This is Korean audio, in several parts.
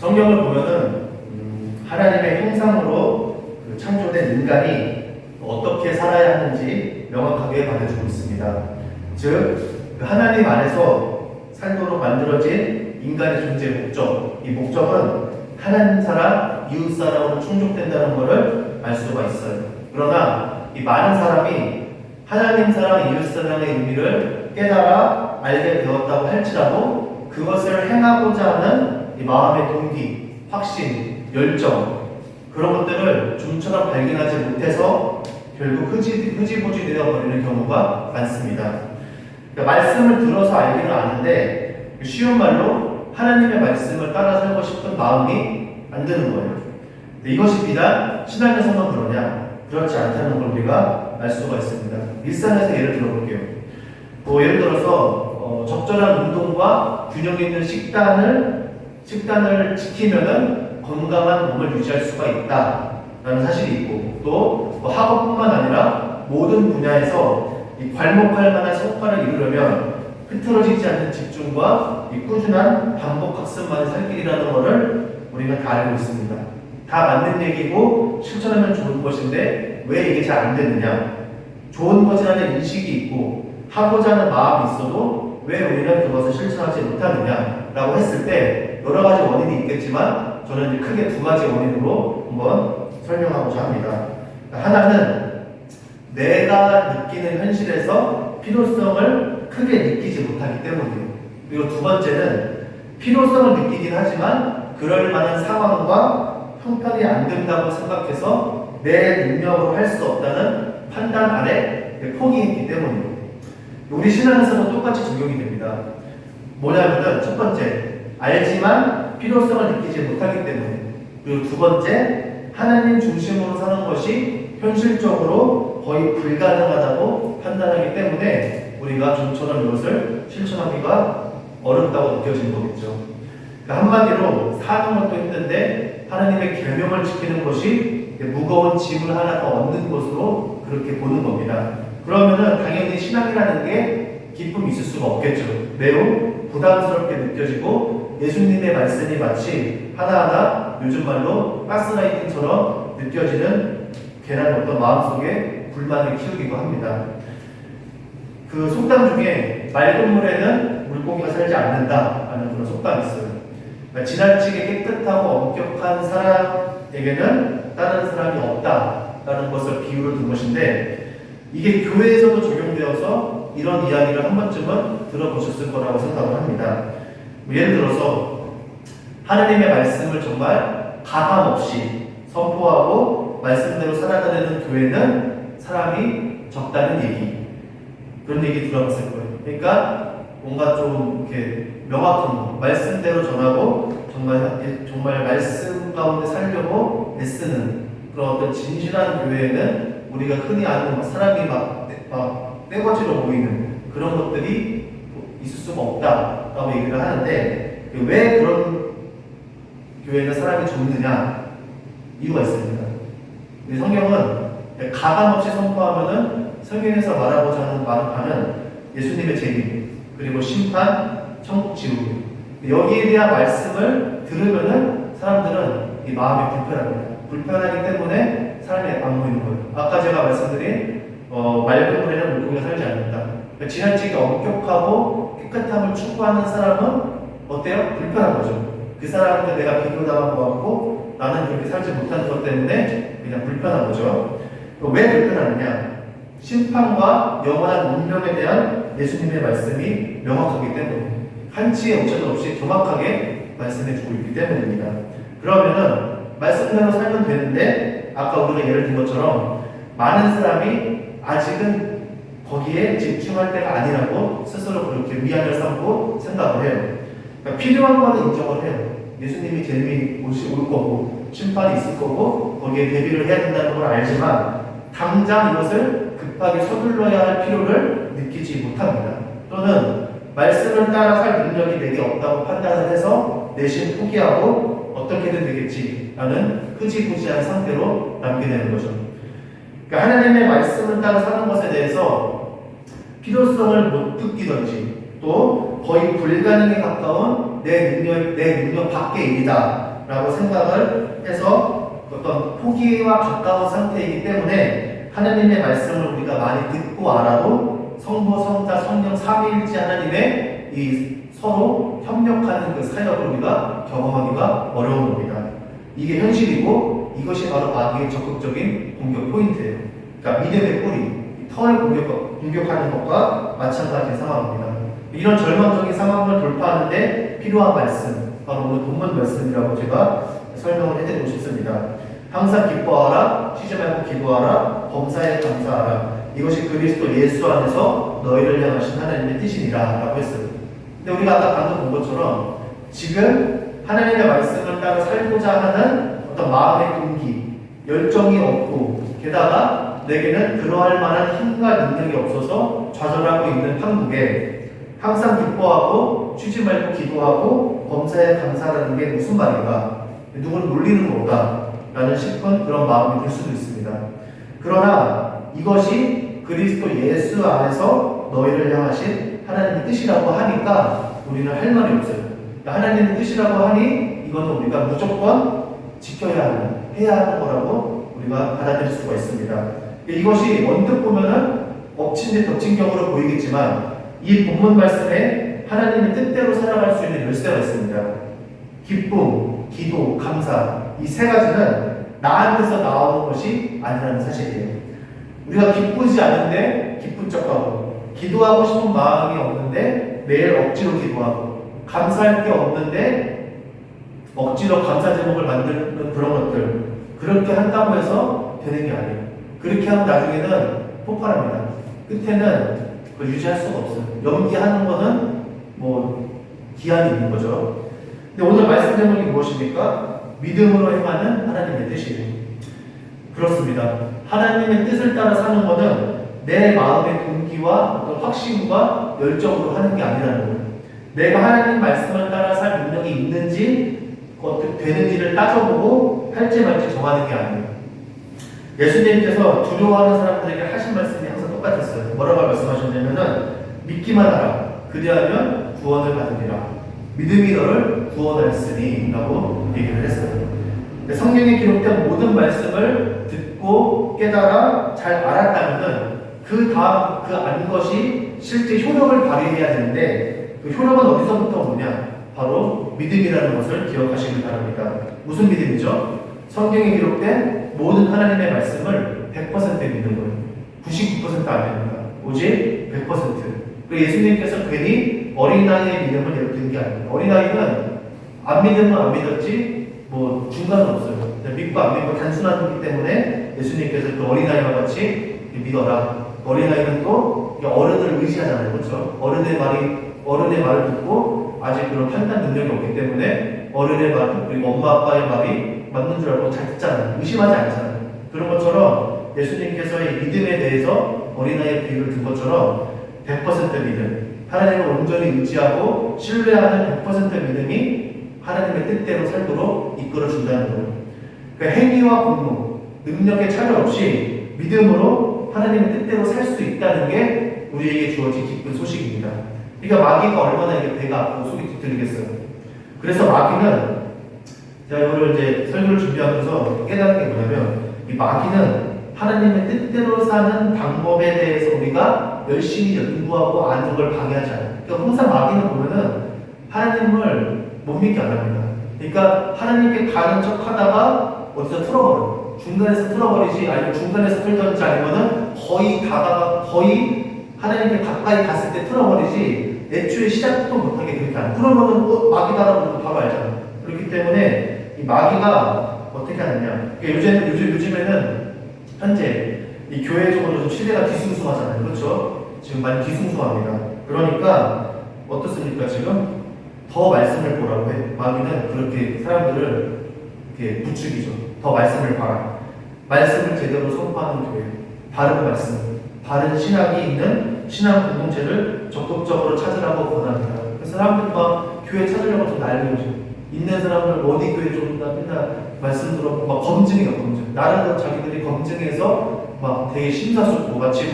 성경을 보면은 하나님의 형상으로 창조된 인간이 어떻게 살아야 하는지 명확하게 말해주고 있습니다. 즉 하나님 안에서 살도록 만들어진 인간의 존재 목적, 이 목적은 하나님 사랑, 이웃 사랑으로 충족된다는 것을 알 수가 있어요. 그러나 이 많은 사람이 하나님 사랑, 이웃 사랑의 의미를 깨달아 알게 되었다고 할지라도 그것을 행하고자 하는 이 마음의 동기, 확신, 열정, 그런 것들을 좀처럼 발견하지 못해서 결국 흐지부지 되어버리는 경우가 많습니다. 그러니까 말씀을 들어서 알기는 아는데 쉬운 말로 하나님의 말씀을 따라 살고 싶은 마음이 안 드는 거예요. 이것이 비단 신앙에서만 그러냐? 그렇지 않다는 걸 우리가 알 수가 있습니다. 일상에서 예를 들어볼게요. 예를 들어서 적절한 운동과 균형 있는 식단을 지키면은 건강한 몸을 유지할 수가 있다라는 사실이 있고, 또 학업뿐만 아니라 모든 분야에서 이 괄목할 만한 성과를 이루려면 흐트러지지 않는 집중과 이 꾸준한 반복 학습만이 살 길이라는 것을 우리가 다 알고 있습니다. 다 맞는 얘기고 실천하면 좋은 것인데 왜 이게 잘 안 되느냐? 좋은 것이라는 인식이 있고 하고자 하는 마음이 있어도 왜 우리는 그것을 실천하지 못하느냐라고 했을 때 여러 가지 원인이 있겠지만 저는 이제 크게 두 가지 원인으로 한번 설명하고자 합니다. 하나는 내가 느끼는 현실에서 필요성을 크게 느끼지 못하기 때문이에요. 그리고 두 번째는 필요성을 느끼긴 하지만 그럴 만한 상황과 형편이 안 된다고 생각해서 내 능력으로 할 수 없다는 판단 아래 포기했기 때문이에요. 우리 신앙에서도 똑같이 적용이 됩니다. 뭐냐면은 첫 번째, 알지만 필요성을 느끼지 못하기 때문에, 그리고 두 번째, 하나님 중심으로 사는 것이 현실적으로 거의 불가능하다고 판단하기 때문에 우리가 좀처럼 이것을 실천하기가 어렵다고 느껴지는 거겠죠. 그러니까 한마디로 사는 것도 힘든데 하나님의 계명을 지키는 것이 무거운 짐을 하나 더 얻는 것으로 그렇게 보는 겁니다. 그러면은 당연히 신앙이라는 게 기쁨이 있을 수가 없겠죠. 매우 부담스럽게 느껴지고 예수님의 말씀이 마치 하나하나 요즘 말로 가스라이팅처럼 느껴지는 괜한 어떤 마음속에 불만을 키우기도 합니다. 그 속담 중에 맑은 물에는 물고기가 살지 않는다라는 그런 속담이 있어요. 그러니까 지나치게 깨끗하고 엄격한 사람에게는 다른 사람이 없다라는 것을 비유를 둔 것인데, 이게 교회에서도 적용되어서 이런 이야기를 한 번쯤은 들어보셨을 거라고 생각을 합니다. 예를 들어서 하나님의 말씀을 정말 가감 없이 선포하고 말씀대로 살아가는 교회는 사람이 적다는 얘기, 그런 얘기 들어봤을 거예요. 그러니까 뭔가 좀 이렇게 명확한 거, 말씀대로 전하고 정말 말씀 가운데 살려고 애쓰는 그런 어떤 진실한 교회에는 우리가 흔히 아는 사람이 막 떼거지로 보이는 그런 것들이 있을 수가 없다라고 얘기를 하는데, 왜 그런 교회는 사람이 적느냐? 이유가 있습니다. 성경은 가감 없이 선포하면은 성경에서 말하고자 하는 바는 예수님의 재림, 그리고 심판, 천국 지옥, 여기에 대한 말씀을 들으면은 사람들은 이 마음이 불편합니다. 불편하기 때문에 사람이 안 모이는 거예요. 아까 제가 말씀드린 맑은 물에는 물고기가 살지 않는다. 그러니까 지나치게 엄격하고 깨끗함을 추구하는 사람은 어때요? 불편한 거죠. 그 사람한테 내가 비교당한 것 같고 나는 그렇게 살지 못하는 것 때문에 그냥 불편한 거죠. 왜 불편하느냐? 심판과 영원한 운명에 대한 예수님의 말씀이 명확하기 때문에, 한치의 오차도 없이 정확하게 말씀해주고 있기 때문입니다. 그러면은 말씀대로 살면 되는데, 아까 우리가 예를 든 것처럼 많은 사람이 아직은 거기에 집중할 때가 아니라고 스스로 그렇게 위안을 삼고 생각을 해요. 그러니까 필요한 거는 인정을 해요. 예수님이 재림이 올 거고 심판이 있을 거고 거기에 대비를 해야 된다는 걸 알지만 당장 이것을 급하게 서둘러야 할 필요를 느끼지 못합니다. 또는 말씀을 따라 살 능력이 내게 없다고 판단을 해서 내심 포기하고 어떻게든 되겠지라는 흐지부지한 상태로 남게 되는 거죠. 그러니까 하나님의 말씀을 따라 사는 것에 대해서 필요성을 못 느끼든지 또 거의 불가능에 가까운 내 능력 밖의 일이다 라고 생각을 해서 어떤 포기와 가까운 상태이기 때문에 하나님의 말씀을 우리가 많이 듣고 알아도 성부, 성자, 성령 삼위일체 하나님의 이 서로 협력하는 그 사역을 우리가 경험하기가 어려운 겁니다. 이게 현실이고 이것이 바로 마귀의 적극적인 공격 포인트예요. 그러니까 믿음의 뿌리, 턴을 공격하는 것과 마찬가지 상황입니다. 이런 절망적인 상황을 돌파하는데 필요한 말씀, 바로 오늘 본문 말씀이라고 제가 설명을 해드리고 싶습니다. 항상 기뻐하라, 쉬지 말고 기도하라, 범사에 감사하라. 이것이 그리스도 예수 안에서 너희를 향하신 하나님의 뜻이니라 라고 했어요. 근데 우리가 아까 방금 본 것처럼 지금 하나님의 말씀을 따라 살고자 하는 어떤 마음의 동기, 열정이 없고 게다가 내게는 그러할 만한 힘과 능력이 없어서 좌절하고 있는 한국에 항상 기뻐하고 쉬지 말고 기도하고 범사에 감사하는 게 무슨 말인가? 누구를 놀리는 건가? 라는 싶은 그런 마음이 들 수도 있습니다. 그러나 이것이 그리스도 예수 안에서 너희를 향하신 하나님의 뜻이라고 하니까 우리는 할 말이 없어요. 하나님의 뜻이라고 하니 이거는 우리가 무조건 지켜야 하는, 해야 하는 거라고 우리가 받아들일 수가 있습니다. 이것이 언뜻 보면은 엎친 데 덮친 격으로 보이겠지만 이 본문 말씀에 하나님의 뜻대로 살아갈 수 있는 열쇠가 있습니다. 기쁨, 기도, 감사, 이 세 가지는 나한테서 나오는 것이 아니라는 사실이에요. 우리가 기쁘지 않은데 기쁜 척하고, 기도하고 싶은 마음이 없는데 매일 억지로 기도하고, 감사할 게 없는데 억지로 감사 제목을 만드는 그런 것들, 그렇게 한다고 해서 되는 게 아니에요. 그렇게 하면 나중에는 폭발합니다. 끝에는 그걸 유지할 수가 없어요. 연기하는 거는 뭐 기한이 있는 거죠. 근데 오늘 말씀 제목이 무엇입니까? 믿음으로 행하는 하나님의 뜻이에요. 그렇습니다. 하나님의 뜻을 따라 사는 것은 내 마음의 동기와 어떤 확신과 열정으로 하는 게 아니라는 거예요. 내가 하나님 말씀을 따라 살 능력이 있는지 어떻게 되는지를 따져보고 할지 말지 정하는 게 아니에요. 예수님께서 두려워하는 사람들에게 하신 말씀이 항상 똑같았어요. 뭐라고 말씀하셨냐면은 믿기만 하라. 그리하면 구원을 받으리라. 믿음이 너를 구원하였으니 라고 얘기를 했어요. 성경에 기록된 모든 말씀을 듣고 깨달아 잘 알았다면 그 다음 그 안 것이 실제 효력을 발휘해야 되는데 그 효력은 어디서부터 오느냐? 바로 믿음이라는 것을 기억하시길 바랍니다. 무슨 믿음이죠? 성경에 기록된 모든 하나님의 말씀을 100% 믿는 거예요. 99% 아닙니다. 오직 100%. 예수님께서 괜히 어린아이의 믿음을 예로 든 게 아닙니다. 어린아이는 안 믿으면 안 믿었지 뭐 중간은 없어요. 믿고 안 믿고 단순한 거기 때문에 예수님께서 또 어린아이와 같이 믿어라. 어린아이는 또 어른을 의지하잖아요. 그렇죠? 어른의 말을 듣고 아직 그런 판단 능력이 없기 때문에 어른의 말, 그리고 엄마 아빠의 말이 맞는 줄 알고 잘 듣잖아요. 의심하지 않잖아요. 그런 것처럼 예수님께서의 믿음에 대해서 어린아이의 비유를 든 것처럼 100% 믿음, 하나님을 온전히 의지하고 신뢰하는 100% 믿음이 하나님의 뜻대로 살도록 이끌어준다는 거예요. 그러니까 행위와 공로, 능력에 차별 없이 믿음으로 하나님의 뜻대로 살 수 있다는 게 우리에게 주어진 기쁜 소식입니다. 그러니까 마귀가 얼마나 이게 배가 아프고 속이 뒤틀리겠어요. 그래서 마귀는 제가 이거를 이제 설교를 준비하면서 깨달은 게 뭐냐면 이 마귀는 하나님의 뜻대로 사는 방법에 대해서 우리가 열심히 연구하고 아는 걸 방해하지 않아요. 그러니까 항상 마귀는 보면은 하나님을 못 믿게 안 합니다. 그러니까 하나님께 가는 척 하다가 어디서 틀어버려요. 중간에서 틀어버리지, 아니면 중간에서 틀던지 아니면은 거의 하나님께 가까이 갔을 때 틀어버리지, 애초에 시작도 못하게 그렇게 안 해요. 그러면은 마귀다라고 바로 알잖아요. 그렇기 때문에 이 마귀가 어떻게 하느냐. 그러니까 요즘에는 현재 이 교회적으로 좀 시대가 뒤숭숭하잖아요. 그렇죠? 지금 많이 뒤숭숭합니다. 그러니까 어떻습니까? 지금 더 말씀을 보라고 해. 마귀는 그렇게 사람들을 이렇게 부추기죠. 더 말씀을 봐라. 말씀을 제대로 선포하는 교회, 바른 말씀, 바른 신학이 있는 신앙 공동체를 적극적으로 찾으라고 권합니다. 그래서 사람들이 막 교회 찾으려고 좀 난리죠. 있는 사람들 어디 교회 좀 맨날 말씀 들어보고 막 검증해요, 검증. 나름대로 자기들이 검증해서 막 되게 심사숙고 마치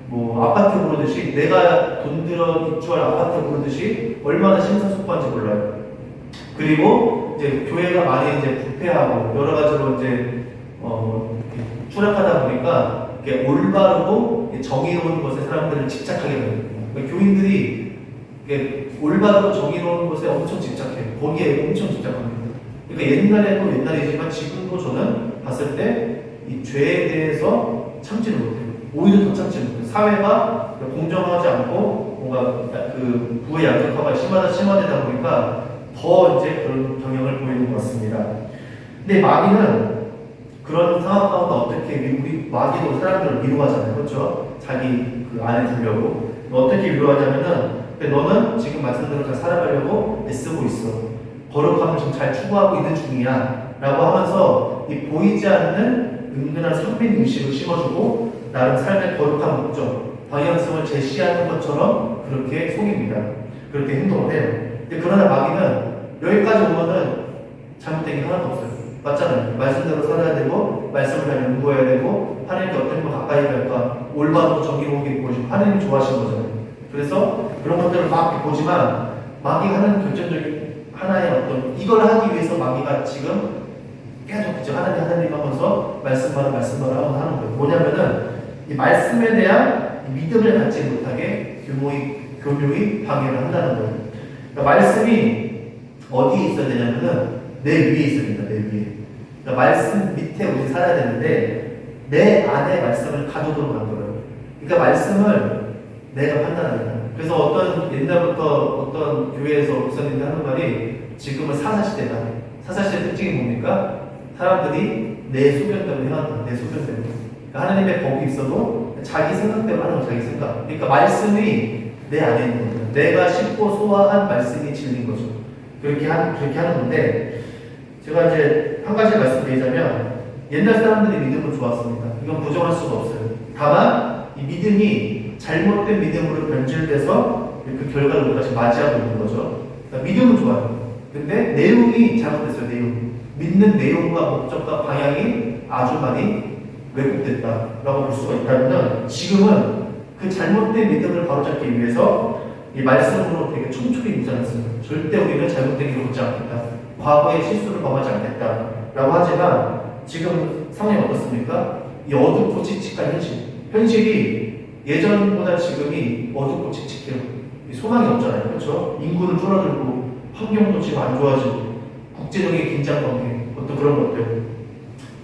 뭐 아파트 부르듯이 내가 돈 들어 입주할 아파트 부르듯이 얼마나 심사숙고한지 몰라요. 그리고 이제 교회가 많이 이제 부패하고 여러 가지로 이제 추락하다 보니까 이게 올바르고 정의로운 것에 사람들을 집착하게 됩니다. 그러니까 교인들이 이게 올바르고 정의로운 것에 엄청 집착해요. 거기에 엄청 집착합니다. 그러니까 옛날에도 옛날이지만 지금도 저는 봤을 때 이 죄에 대해서 참지를 못해요. 오히려 더 참지 못해요. 사회가 공정하지 않고 뭔가 그 부의 양극화가 심화되다 보니까 더 이제 그런 경향을 보이는 것 같습니다. 근데 마귀는 그런 상황 가운데 어떻게 우리 마귀도 사람들을 위로하잖아요. 그렇죠? 자기 그 안에 두려고. 어떻게 위로하냐면은 너는 지금 말씀대로 잘 살아가려고 애쓰고 있어. 거룩함을 지금 잘 추구하고 있는 중이야. 라고 하면서 이 보이지 않는 은근한 선민 의식을 심어주고 나름 삶의 거룩한 목적, 방향성을 제시하는 것처럼 그렇게 속입니다. 그렇게 행동을 해요. 근데 그러나 마귀는 여기까지 오면은 잘못된 게 하나도 없어요. 맞잖아요. 말씀대로 살아야 되고 말씀을 잘 연구해야 되고 하나님께 어떤 걸 가까이 갈까 올바르고 정의로우게 보여주고 하나님이 좋아하시는 거잖아요. 그래서 그런 것들을 막 보지만 마귀가 하는 결정적인 하나의 어떤 이걸 하기 위해서 마귀가 지금 계속 그죠 하나님 하면서 말씀만 하고 하는 거예요. 뭐냐면은 이 말씀에 대한 믿음을 갖지 못하게 교묘히 방해를 한다는 거예요. 그러니까 말씀이 어디에 있어야 되냐면은 내 위에 있어야 됩니다. 내 위에. 그러니까 말씀 밑에 우리 살아야 되는데 내 안에 말씀을 가두도록 만들어요. 그러니까 말씀을 내가 판단합니다. 그래서 어떤 옛날부터 어떤 교회에서 목사님이 하는 말이 지금은 사사시대다. 사사시대 특징이 뭡니까? 사람들이 내 소견대로 해왔다. 내 소견대로. 그러니까 하나님의 법이 있어도 자기 생각대로 하는 거 자기 생각. 그러니까 말씀이 내 안에 있는 겁니다. 내가 씹고 소화한 말씀이 진리인 거죠. 그렇게 하는 건데 제가 이제 한 가지 말씀드리자면 옛날 사람들이 믿음은 좋았습니다. 이건 부정할 수가 없어요. 다만 이 믿음이 잘못된 믿음으로 변질돼서 그 결과를 우리가 지금 맞이하고 있는 거죠. 그러니까 믿음은 좋아요. 근데 내용이 잘못됐어요. 내용. 믿는 내용과 목적과 방향이 아주 많이 왜곡됐다라고 볼 수가 있다면 지금은 그 잘못된 믿음을 바로잡기 위해서 이 말씀으로 되게 촘촘히 묻어놨습니다. 절대 우리는 잘못된 길을 걷지 않겠다. 과거의 실수를 범하지 않겠다라고 하지만 지금 상황이 어떻습니까? 이 어둡고 칙칙한 현실이 예전보다 지금이 어둡고 칙칙해요. 소망이 없잖아요. 그렇죠? 인구는 줄어들고 환경도 지금 안 좋아지고 국제적인 긴장관계 어떤 그런 것들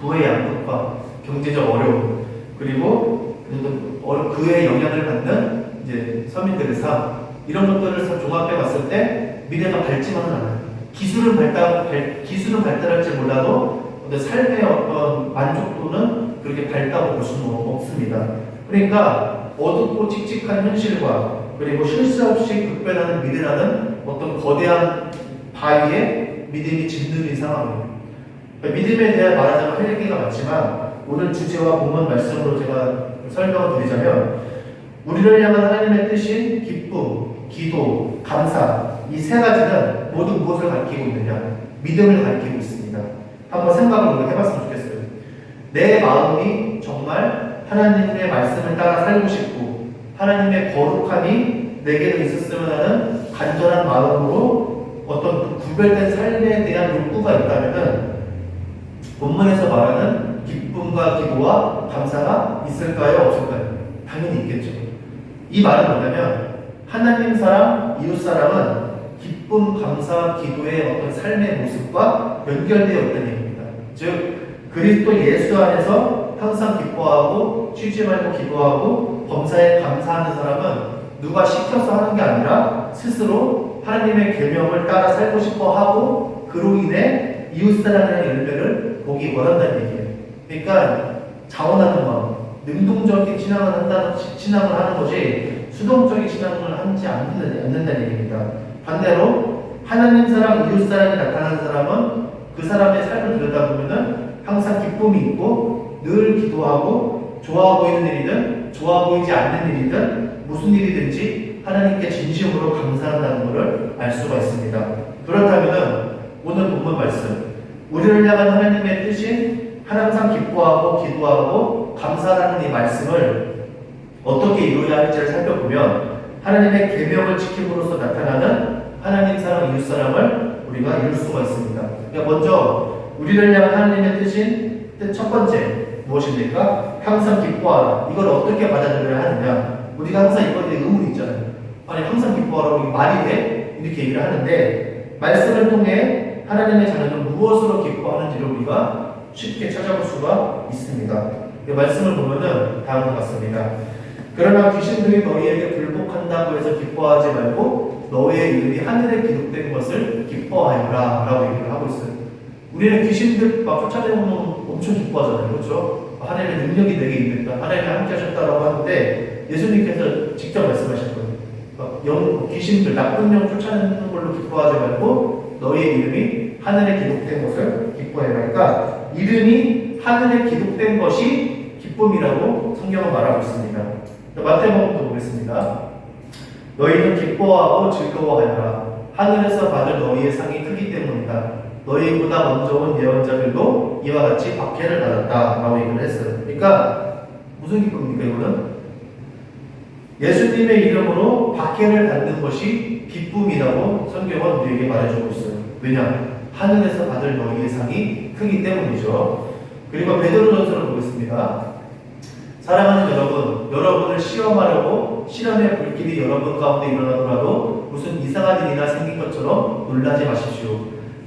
부의 양극화 경제적 어려움 그리고 그에 영향을 받는 이제 서민들의 삶 이런 것들을 종합해 봤을 때 미래가 밝지만은 않아요. 기술은 발달할지 몰라도 삶의 어떤 만족도는 그렇게 밝다고 볼 수는 없습니다. 그러니까 어둡고 칙칙한 현실과 그리고 쉴 새 없이 급변하는 미래라는 어떤 거대한 바위에 믿음이 짓누른 상황이에요. 믿음에 대해 말하자면 할 얘기가 많지만 오늘 주제와 본문 말씀으로 제가 설명을 드리자면 우리를 향한 하나님의 뜻인 기쁨, 기도, 감사 이 세 가지는 모두 무엇을 가리키고 있느냐? 믿음을 가리키고 있습니다. 한번 생각을 우리가 해봤으면 좋겠어요. 내 마음이 정말 하나님의 말씀을 따라 살고 싶고 하나님의 거룩함이 내게도 있었으면 하는 간절한 마음으로 어떤 구별된 삶에 대한 욕구가 있다면은 본문에서 말하는 기쁨과 기도와 감사가 있을까요? 없을까요? 당연히 있겠죠. 이 말은 뭐냐면 하나님 사람, 이웃 사람은 기쁨, 감사, 기도의 어떤 삶의 모습과 연결되어 있다는 얘기입니다. 즉 그리스도 예수 안에서 항상 기뻐하고 쉬지 말고 기도하고 범사에 감사하는 사람은 누가 시켜서 하는 게 아니라 스스로 하나님의 계명을 따라 살고 싶어 하고 그로 인해 이웃사랑이라는 열매를 보기 원한다는 얘기예요. 그러니까 자원하는 마음, 능동적인 신앙을 하는 것이 수동적인 신앙을 하지 않는다는 얘기입니다. 반대로 하나님 사랑, 이웃 사랑이 나타나는 사람은 그 사람의 삶을 들여다보면은 항상 기쁨이 있고 늘 기도하고 좋아 보이는 일이든 좋아 보이지 않는 일이든 무슨 일이든지 하나님께 진심으로 감사한다는 것을 알 수가 있습니다. 그렇다면은 오늘 본문 말씀 우리를 향한 하나님의 뜻인 항상 기뻐하고 기도하고 감사하는 이 말씀을 어떻게 이루어야 할지를 살펴보면 하나님의 계명을 지킴으로써 나타나는 하나님 사랑, 이웃 사랑을 우리가 이룰 수가 있습니다. 그러니까 먼저 우리를 향한 하나님의 뜻인 첫 번째 무엇입니까? 항상 기뻐하라. 이걸 어떻게 받아들여야 하느냐? 우리가 항상 이거에 의문이 있잖아요. 아니 항상 기뻐하라고 이게 말이 돼? 이렇게 얘기를 하는데 말씀을 통해 하나님의 자녀는 무엇으로 기뻐하는지를 우리가 쉽게 찾아볼 수가 있습니다. 말씀을 보면은 다음과 같습니다. 그러나 귀신들이 너희에게 불복한다고 해서 기뻐하지 말고 너희의 이름이 하늘에 기록된 것을 기뻐하여라 라고 얘기를 하고 있어요. 우리는 귀신들 막 쫓아내면 엄청 기뻐하잖아요. 그렇죠? 하나님의 능력이 내게 있다. 하나님이 함께 하셨다라고 하는데 예수님께서 직접 말씀하셨거든요. 귀신들, 나쁜 영 쫓아내는 걸로 기뻐하지 말고 너희의 이름이 하늘에 기록된 것을 기뻐해라. 그러니까 이름이 하늘에 기록된 것이 기쁨이라고 성경은 말하고 있습니다. 마태복음도 보겠습니다. 너희는 기뻐하고 즐거워하여라. 하늘에서 받을 너희의 상이 크기 때문이다. 너희보다 먼저 온 예언자들도 이와 같이 박해를 받았다 라고 얘기를 했어요. 그러니까 무슨 기쁨입니까 이거는? 예수님의 이름으로 박해를 받는 것이 기쁨이라고 성경은 우리에게 말해주고 있어요. 왜냐? 하늘에서 받을 너희의 상이 크기 때문이죠. 그리고 베드로전서를 보겠습니다. 사랑하는 여러분, 여러분을 시험하려고 시련의 불길이 여러분 가운데 일어나더라도 무슨 이상한 일이나 생긴 것처럼 놀라지 마십시오.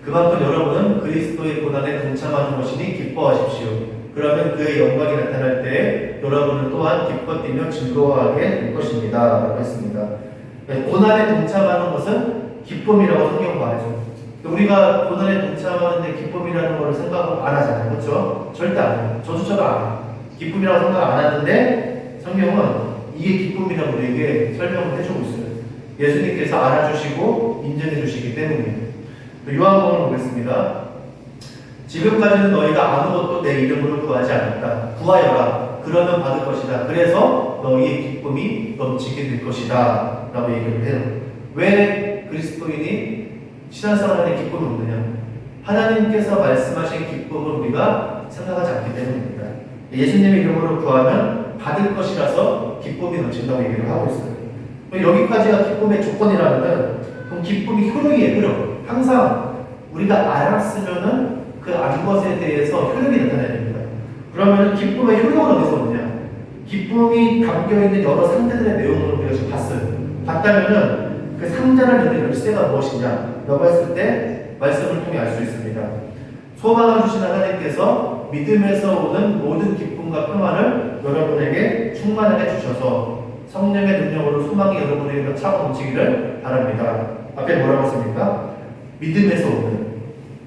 그만큼 여러분은 그리스도의 고난에 동참하는 것이니 기뻐하십시오. 그러면 그의 영광이 나타날 때 여러분은 또한 기뻐 뛰며 즐거워하게 될 것입니다 라고 했습니다. 고난에 동참하는 것은 기쁨이라고 성경 말해줘요. 우리가 고난에 동참하는데 기쁨이라는 걸 생각 안 하잖아요. 그렇죠? 절대 안 해요. 저조차도 안 해요. 기쁨이라고 생각 안 하는데 성경은 이게 기쁨이라고 우리에게 설명을 해주고 있어요. 예수님께서 알아주시고 인정해 주시기 때문이에요. 요한복음을 보겠습니다. 지금까지는 너희가 아무것도 내 이름으로 구하지 않았다. 구하여라. 그러면 받을 것이다. 그래서 너희의 기쁨이 넘치게 될 것이다 라고 얘기를 해요. 왜 그리스도인이 신앙생활에 기쁨이 없느냐? 하나님께서 말씀하신 기쁨을 우리가 생각하지 않기 때문입니다. 예수님의 이름으로 구하면 받을 것이라서 기쁨이 넘친다고 얘기를 하고 있어요. 여기까지가 기쁨의 조건이라면 그럼 기쁨이 효력이에요. 효력. 항상 우리가 알았으면은 그 안 것에 대해서 효력이 나타나야 됩니다. 그러면 기쁨의 효력은 어디서 오느냐? 기쁨이 담겨있는 여러 상자들의 내용을 우리가 지금 봤어요. 봤다면은 그 상자를 여는 열쇠가 무엇이냐? 라고 했을 때 말씀을 통해 알 수 있습니다. 소망을 주신 하나님께서 믿음에서 오는 모든 기쁨과 평안을 여러분에게 충만하게 주셔서 성령의 능력으로 소망이 여러분에게 차고 넘치기를 바랍니다. 앞에 뭐라고 했습니까? 믿음에서 오는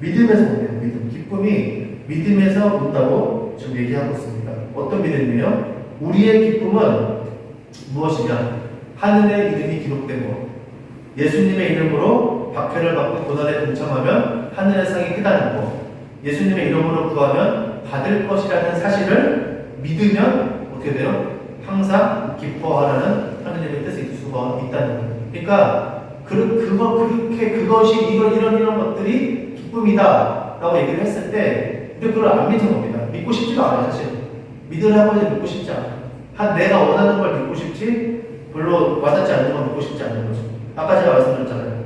믿음. 기쁨이 믿음에서 온다고 지금 얘기하고 있습니다. 어떤 믿음이에요? 우리의 기쁨은 무엇이냐? 하늘의 이름이 기록된 것. 예수님의 이름으로 박해를 받고 고난에 동참하면 하늘의 상이 크다는 것. 예수님의 이름으로 구하면 받을 것이라는 사실을 믿으면 어떻게 돼요? 항상 기뻐하라는 하나님의 뜻이 있을 수가 있다는 거예요. 그러니까 그것이 이런 것들이 기쁨이다 라고 얘기를 했을 때 우리 그걸 안 믿는 겁니다. 믿고 싶지도 않아요. 사실 믿으라고 해도 믿고 싶지 않아요. 내가 원하는 걸 믿고 싶지 별로 와닿지 않는 걸 믿고 싶지 않는 거죠. 아까 제가 말씀드렸잖아요.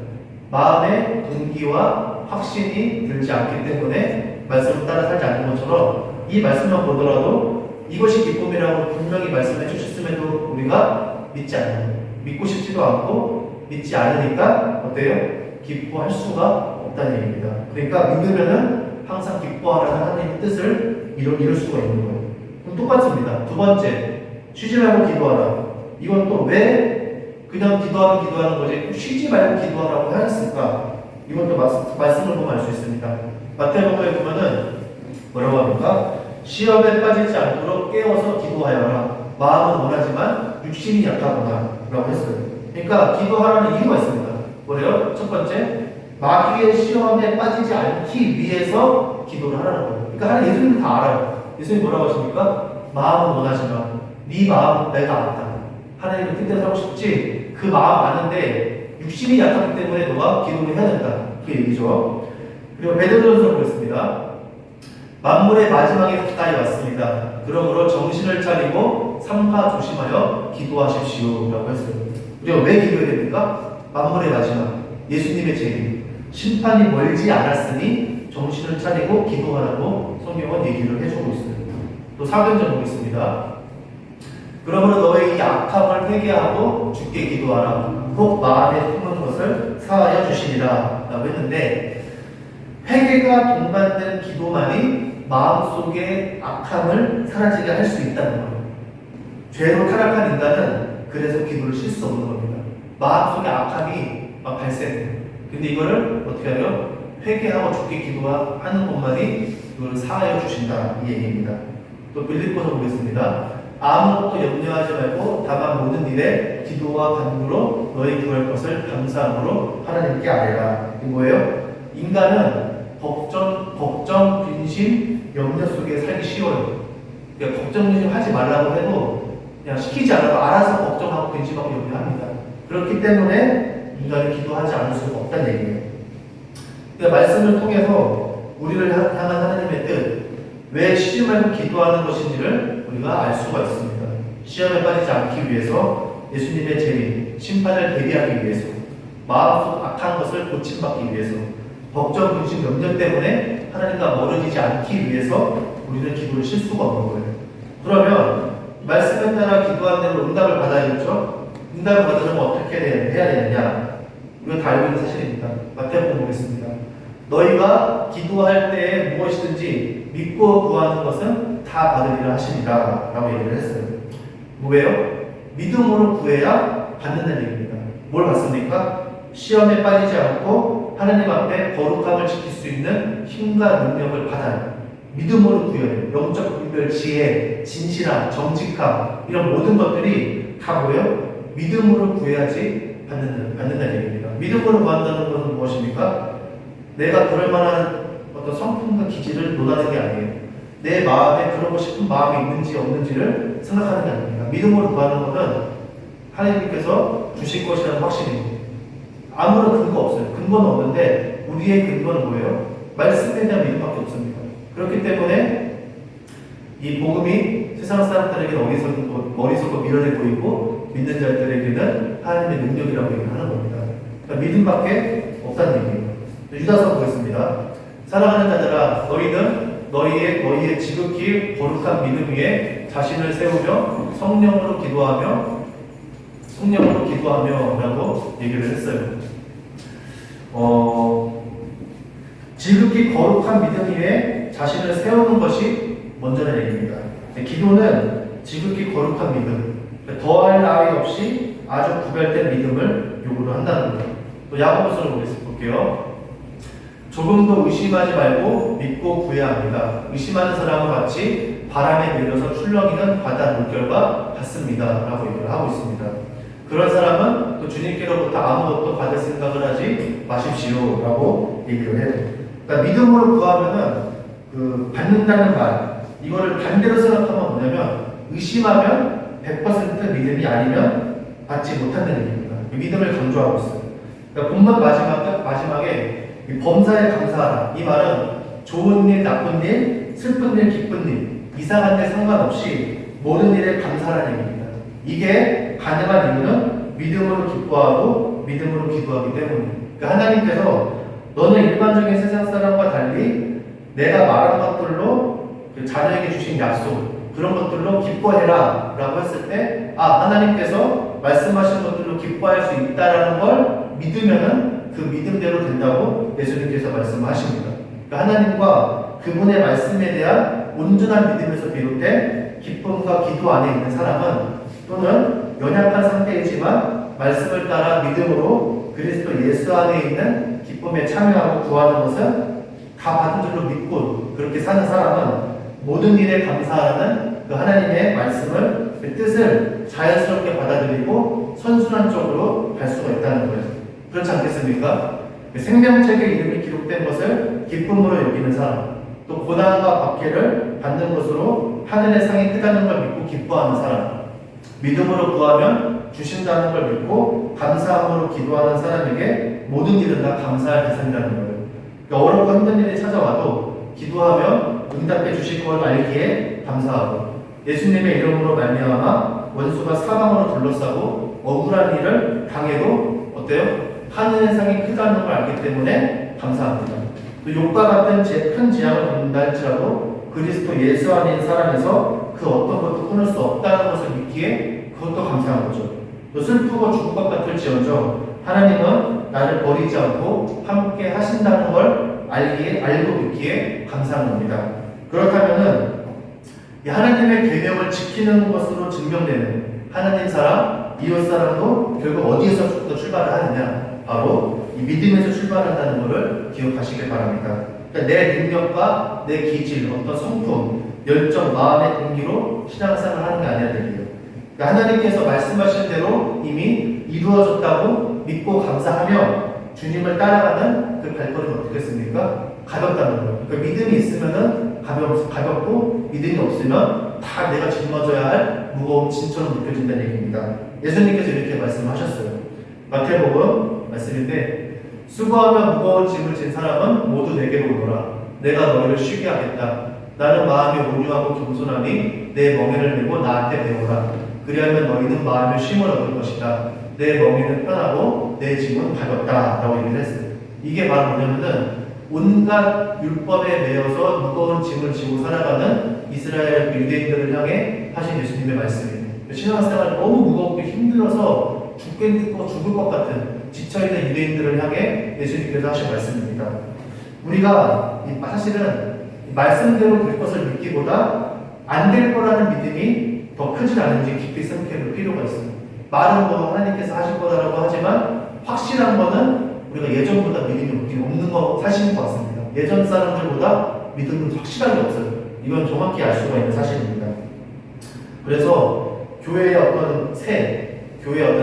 마음의 동기와 확신이 들지 않기 때문에 말씀을 따라 살지 않는 것처럼 이 말씀만 보더라도 이것이 기쁨이라고 분명히 말씀해 주셨음에도 우리가 믿지 않는 거예요. 믿고 싶지도 않고 믿지 않으니까 어때요? 기뻐할 수가 없다는 얘기입니다. 그러니까 믿으면은 항상 기뻐하라는 하나님의 뜻을 이룰 수가 있는 거예요. 그럼 똑같습니다. 두 번째, 쉬지 말고 기도하라. 이건 또 왜 그냥 기도하는 거지 쉬지 말고 기도하라고 하셨을까? 이건 또 말씀을 보면 알 수 있습니다. 마태복음에 보면은 뭐라고 합니까? 시험에 빠지지 않도록 깨워서 기도하여라. 마음은 원하지만 육신이 약하구나 라고 했어요. 그러니까 기도하라는 이유가 있습니다. 뭐래요? 첫 번째, 마귀의 시험에 빠지지 않기 위해서 기도를 하라는 거예요. 그러니까 예수님은 다 알아요. 예수님 뭐라고 하십니까? 마음은 원하지만 네 마음은 내가 안다. 하나님의 뜻대로 하고 싶지 그 마음 아는데 육신이 약하기 때문에 너가 기도를 해야 된다. 그게 얘기죠. 그리고 베드로전서 보겠습니다. 만물의 마지막에 가까이 왔습니다. 그러므로 정신을 차리고 삼가 조심하여 기도하십시오 라고 했어요. 우리가 왜 기도해야 됩니까? 만물의 마지막, 예수님의 재림. 심판이 멀지 않았으니 정신을 차리고 기도하라고 성경은 얘기를 해주고 있어요. 또 4견적 보겠습니다. 그러므로 너의 이 악함을 회개하고 주께 기도하라. 혹 마음에 품은 것을 사하여 주시리라 라고 했는데, 회개가 동반된 기도만이 마음속의 악함을 사라지게 할 수 있다는 거예요. 죄로 타락한 인간은 그래서 기도를 쉴 수 없는 겁니다. 마음속에 악함이 막 발생해요. 근데 이거를 어떻게 하려? 회개하고 주께 기도하는 것만이 그걸 사하여 주신다, 이 얘기입니다. 또 빌립보서 보겠습니다. 아무것도 염려하지 말고 다만 모든 일에 기도와 간구로 너희 구할 것을 감사함으로 하나님께 아뢰라. 이 뭐예요? 인간은 걱정, 근심, 염려 속에 살기 쉬워요. 그러니까 걱정, 근심 하지 말라고 해도 그냥 시키지 않아도 알아서 걱정하고 근심하고 염려합니다. 그렇기 때문에 인간은 기도하지 않을 수가 없다는 얘기예요. 그러니까 말씀을 통해서 우리를 향한 하나님의 뜻, 왜 쉬지 말고 기도하는 것인지를 우리가 알 수가 있습니다. 시험에 빠지지 않기 위해서, 예수님의 재림, 심판을 대비하기 위해서, 마음속 악한 것을 고침받기 위해서, 걱정, 근심, 염려 때문에 하나님과 멀어지지 않기 위해서 우리는 기도를 쉴 수가 없는 거예요. 그러면 말씀에 따라 기도한 대로 응답을 받아야겠죠? 응답을 받으려면 어떻게 해야 되느냐? 우리가 다 알고 있는 사실입니다. 마태복음 보겠습니다. 너희가 기도할 때에 무엇이든지 믿고 구하는 것은 다 받으리라 하시니라 라고 얘기를 했어요. 뭐예요? 믿음으로 구해야 받는다는 얘기입니다. 뭘 받습니까? 시험에 빠지지 않고 하나님 앞에 거룩함을 지킬 수 있는 힘과 능력을 받아요. 믿음으로 구해요. 영적 분별, 지혜, 진실함, 정직함, 이런 모든 것들이 다 뭐예요? 믿음으로 구해야지 받는다는 얘기입니다. 믿음으로 구한다는 것은 무엇입니까? 내가 그럴 만한 어떤 성품과 기질을 논하는 게 아니에요. 내 마음에 그러고 싶은 마음이 있는지 없는지를 생각하는 게 아닙니다. 믿음으로 구하는 것은 하나님께서 주실 것이라는 확신입니다. 아무런 근거 없어요. 근거는 없는데 우리의 근거는 뭐예요? 말씀에 대한 믿음밖에 없습니다. 그렇기 때문에 이 복음이 세상 사람들에게는 어리석고 미련해 보이고 믿는 자들에게는 하나님의 능력이라고 얘기하는 겁니다. 그러니까 믿음밖에 없다는 얘기예요. 유다서 보겠습니다. 사랑하는 자들아, 너희는 너희의 지극히 거룩한 믿음 위에 자신을 세우며 성령으로 기도하며 라고 얘기를 했어요. 지극히 거룩한 믿음 위에 자신을 세우는 것이 먼저는 얘기입니다. 기도는 지극히 거룩한 믿음, 더할 나위 없이 아주 구별된 믿음을 요구를 한다는 거예요. 또 야고보서를 볼게요. 조금도 의심하지 말고 믿고 구해야 합니다. 의심하는 사람은 마치 바람에 밀려서 출렁이는 바다 물결과 같습니다 라고 얘기를 하고 있습니다. 그런 사람은 또 주님께로부터 아무것도 받을 생각을 하지 마십시오 라고 얘기를 해요. 그러니까 믿음으로 구하면은 받는다는 말, 이거를 반대로 생각하면 뭐냐면 의심하면 100% 믿음이 아니면 받지 못한다는 얘기입니다. 이 믿음을 강조하고 있어요. 그러니까 본문 마지막에 이 범사에 감사하라, 이 말은 좋은 일, 나쁜 일, 슬픈 일, 기쁜 일, 이상한 일 상관없이 모든 일에 감사하라는 얘기입니다. 이게 가능한 이유는 믿음으로 기뻐하고 믿음으로 기도하기 때문입니다. 그러니까 하나님께서 너는 일반적인 세상 사람과 달리 내가 말한 것들로 자녀에게 주신 약속, 그런 것들로 기뻐해라 라고 했을 때, 하나님께서 말씀하신 것들로 기뻐할 수 있다라는 걸 믿으면은 그 믿음대로 된다고 예수님께서 말씀하십니다. 그러니까 하나님과 그분의 말씀에 대한 온전한 믿음에서 비롯된 기쁨과 기도 안에 있는 사람은, 또는 연약한 상태이지만 말씀을 따라 믿음으로 그리스도 예수 안에 있는 기쁨에 참여하고 구하는 것은 다 받은 줄로 믿고 그렇게 사는 사람은 모든 일에 감사하는 그 하나님의 말씀을, 그 뜻을 자연스럽게 받아들이고 선순환 쪽으로 갈 수가 있다는 거예요. 그렇지 않겠습니까? 생명책의 이름이 기록된 것을 기쁨으로 여기는 사람, 또 고난과 박해를 받는 것으로 하늘의 상이 크다는 걸 믿고 기뻐하는 사람, 믿음으로 구하면 주신다는 걸 믿고 감사함으로 기도하는 사람에게 모든 일은 다 감사할 대상이라는 거예요. 그러니까 어렵고 힘든 일이 찾아와도 기도하면 응답해 주실 걸 알기에 감사하고, 예수님의 이름으로 말미암아 원수가 사망으로 둘러싸고 억울한 일을 당해도 어때요? 하늘의 상이 크다는 걸 알기 때문에 감사합니다. 또 욕과 같은 큰 재앙을 받는다 할지라도 그리스도 예수 안에 사람에서 그 어떤 것도 끊을 수 없다는 것을 믿기에 그것도 감사한 거죠. 또 슬프고 죽을 것 같을지언정 하나님은 나를 버리지 않고 함께 하신다는 걸 알고 믿기에 감사한 겁니다. 그렇다면은 이 하나님의 계명을 지키는 것으로 증명되는 하나님 사랑, 이웃 사랑도 결국 어디에서부터 출발을 하느냐? 바로 이 믿음에서 출발한다는 것을 기억하시길 바랍니다. 그러니까 내 능력과 내 기질, 어떤 성품, 열정, 마음의 동기로 신앙생활을 하는 게 아니라 되게요. 그러니까 하나님께서 말씀하신 대로 이미 이루어졌다고 믿고 감사하며 주님을 따라가는 그 발걸음이 어떻겠습니까? 가볍다는 거예요. 그러니까 믿음이 있으면은 가볍고 믿음이 없으면 다 내가 짊어져야 할 무거운 짐처럼 느껴진다는 얘기입니다. 예수님께서 이렇게 말씀하셨어요. 마태복음 말씀인데 수고하며 무거운 짐을 진 사람은 모두 내게로 오너라. 내가 너희를 쉬게 하겠다. 나는 마음이 온유하고 겸손하니 내 멍에를 메고 나한테 배우라. 그리하면 너희는 마음의 쉼을 얻을 것이다. 내 멍에는 편하고 내 짐은 가볍다. 라고 얘기를 했어요. 이게 바로 뭐냐면은 온갖 율법에 매여서 무거운 짐을 지고 살아가는 이스라엘 유대인들을 향해 하신 예수님의 말씀이에요. 신앙생활이 너무 무겁고 힘들어서 죽을 것 같은 지쳐있는 유대인들을 향해 예수님께서 하신 말씀입니다. 우리가 사실은 말씀대로 될 것을 믿기보다 안 될 거라는 믿음이 더 크진 않은지 깊이 생각해볼 필요가 있어요. 말은 뭐 하나님께서 하실 거다라고 하지만 확실한 거는 우리가 예전보다 믿음이 없는 거 사실인 것 같습니다. 예전 사람들보다 믿음은 확실하게 없어요. 이건 정확히 알 수가 있는 사실입니다. 그래서 교회의 어떤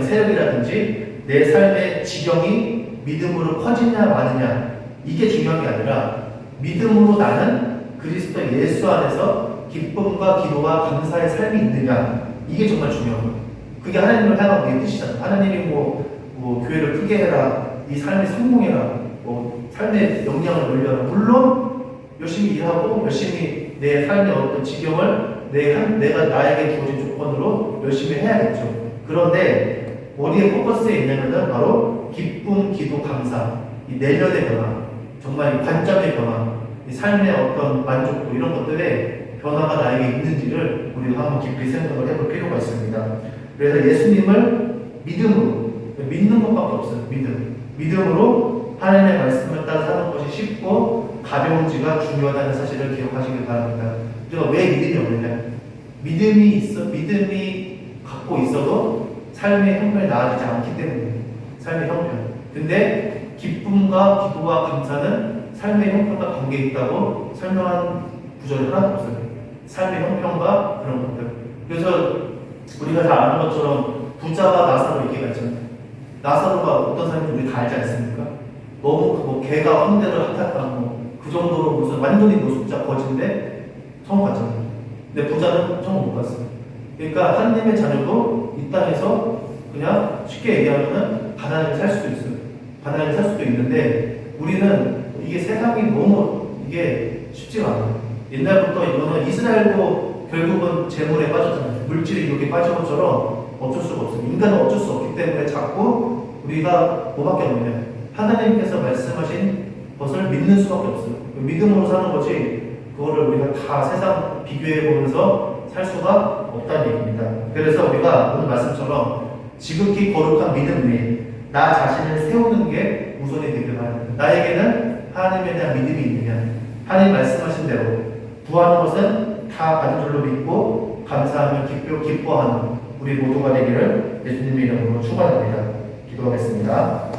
세력이라든지 내 삶의 지경이 믿음으로 커지냐 마느냐 이게 중요한 게 아니라 믿음으로 나는 그리스도 예수 안에서 기쁨과 기도와 감사의 삶이 있느냐 이게 정말 중요한 거예요. 그게 하나님을 향한 우리의 뜻이잖아요. 하나님이 뭐 교회를 크게 해라, 이 삶에 성공해라, 뭐 삶의 역량을 늘려라. 물론 열심히 일하고 열심히 내 삶의 어떤 지경을 내가 나에게 주어진 조건으로 열심히 해야겠죠. 그런데 어디에 포커스에 있냐면은 바로 기쁨, 기도, 감사, 이 내면의 변화, 정말 이 관점의 변화, 이 삶의 어떤 만족도 이런 것들의 변화가 나에게 있는지를 우리가 한번 깊이 생각을 해볼 필요가 있습니다. 그래서 예수님을 믿음으로 믿는 것밖에 없어요. 믿음으로 하나님의 말씀을 따라 사는 것이 쉽고 가벼운지가 중요하다는 사실을 기억하시길 바랍니다. 우리가 왜 믿음이 없느냐? 믿음이 갖고 있어도 삶의 형편이 나아지지 않기 때문에 삶의 형편. 근데 기쁨과 기도와 감사는 삶의 형편과 관계 있다고 설명한 구절이 하나도 없어요. 삶의 형편과 그런 것들. 그래서 우리가 다 아는 것처럼 부자와 나사로 얘기가 있잖아요. 나사로가 어떤 사람인지 우리 다 알지 않습니까? 너무 개가 헌대를 핫했다고 그 정도로 무슨 완전히 노숙자 거진데 천국 갔잖아요. 근데 부자는 천국 못 갔어요. 그러니까 하나님의 자녀도 이 땅에서 그냥 쉽게 얘기하면은 가난하게 살 수도 있어요. 가난하게 살 수도 있는데 우리는 이게 세상이 너무 이게 쉽지가 않아요. 옛날부터 이거는 이스라엘도 결국은 재물에 빠졌잖아요. 물질이 이렇게 빠진 것처럼 어쩔 수가 없어요. 인간은 어쩔 수 없기 때문에 자꾸 우리가 뭐밖에 없느냐. 하나님께서 말씀하신 것을 믿는 수밖에 없어요. 믿음으로 사는 거지 그거를 우리가 다 세상 비교해 보면서 살 수가 없다는 얘기입니다. 그래서 우리가 오늘 말씀처럼 지극히 거룩한 믿음 위에 나 자신을 세우는 게 우선이 되길 바랍니다. 나에게는 하나님에 대한 믿음이 있느냐. 하나님 말씀하신 대로 구하는 것은 다 받은 줄로 믿고 감사하며 기뻐하는 우리 모두가 되기를 예수님의 이름으로 축원합니다. 기도하겠습니다.